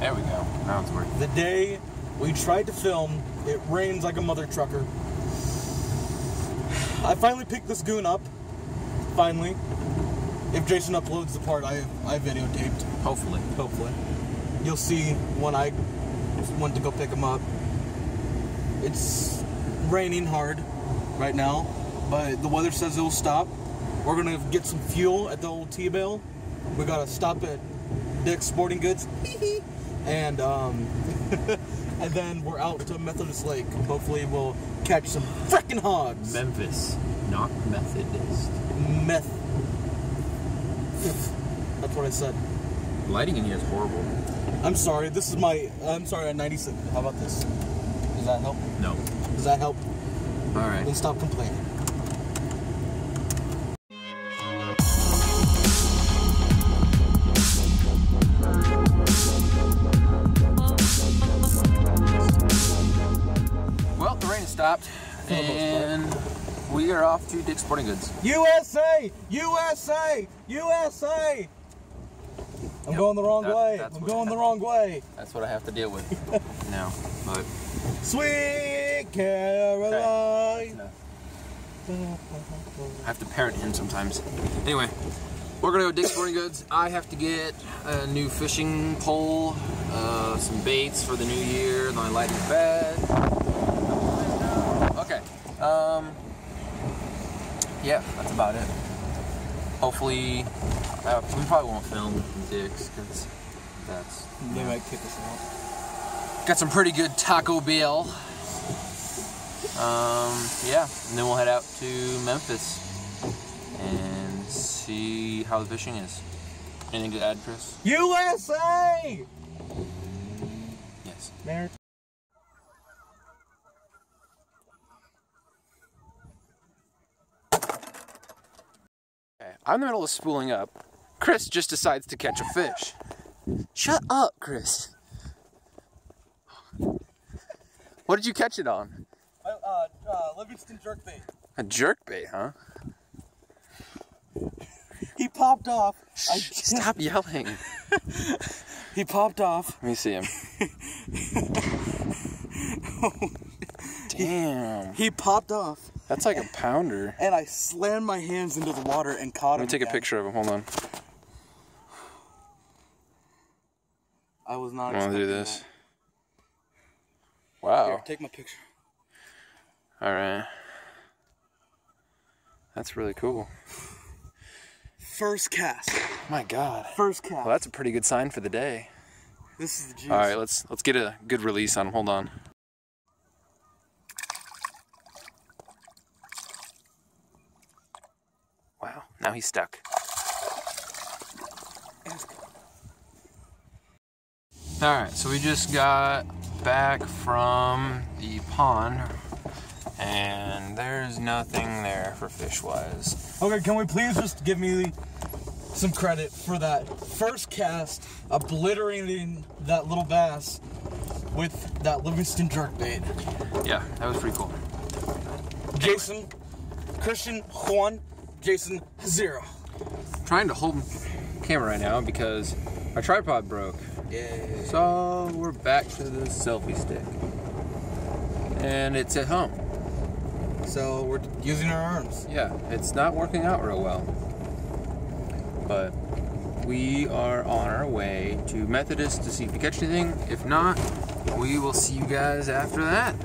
There we go. Now it's working. The day we tried to film, it rains like a mother trucker. I finally picked this goon up. Finally. If Jason uploads the part I videotaped. Hopefully. Hopefully. You'll see when I went to go pick him up. It's raining hard right now, but the weather says it will stop. We're gonna get some fuel at the old T-Bale. We gotta stop at Dick's Sporting Goods. And and then we're out to Methodist Lake. Hopefully we'll catch some frickin' hogs. Memphis, not Methodist. That's what I said. Lighting in here is horrible. I'm sorry, I'm sorry, at 96. How about this? Does that help? No. Does that help? Alright. Then stop complaining. Well, the rain stopped, and we are off to Dick's Sporting Goods. USA! USA! USA! I'm going the wrong way. I'm going the wrong way. That's what I have to deal with now. But Sweet Caroline. no. I have to parent him sometimes. Anyway, we're gonna go to Dick's Sporting Goods. I have to get a new fishing pole, some baits for the new year, my lighting bed. Okay. Yeah, that's about it. Hopefully, we probably won't film Dick's because that's. They might kick us out. Got some pretty good Taco Bell. Yeah, and then we'll head out to Memphis and see how the fishing is. Anything to add, Chris? USA! Yes. There. Okay, I'm in the middle of spooling up. Chris just decides to catch a fish. Shut up, Chris. What did you catch it on? Livingston jerkbait. A jerkbait, huh? He popped off. Stop yelling. He popped off. Let me see him. Damn. He popped off. That's like a pounder. And I slammed my hands into the water and caught him. Let me take a picture of him. Hold on. I was not I want to do this. That. Wow. Here, take my picture. Alright. That's really cool. First cast. My God. First cast. Well, that's a pretty good sign for the day. This is the juice. Alright, let's get a good release on him. Hold on. Wow, now he's stuck. Alright, so we just got back from the pond and there's nothing there for fish-wise. Okay, can we please just give me some credit for that first cast, obliterating that little bass with that Livingston jerkbait. Yeah, that was pretty cool. Jason, Christian, Juan, Jason, 0. I'm trying to hold the camera right now because our tripod broke. Yeah. So we're back to the selfie stick. And it's at home. So we're using our arms. Yeah, it's not working out real well. But we are on our way to Methodist to see if we catch anything. If not, we will see you guys after that.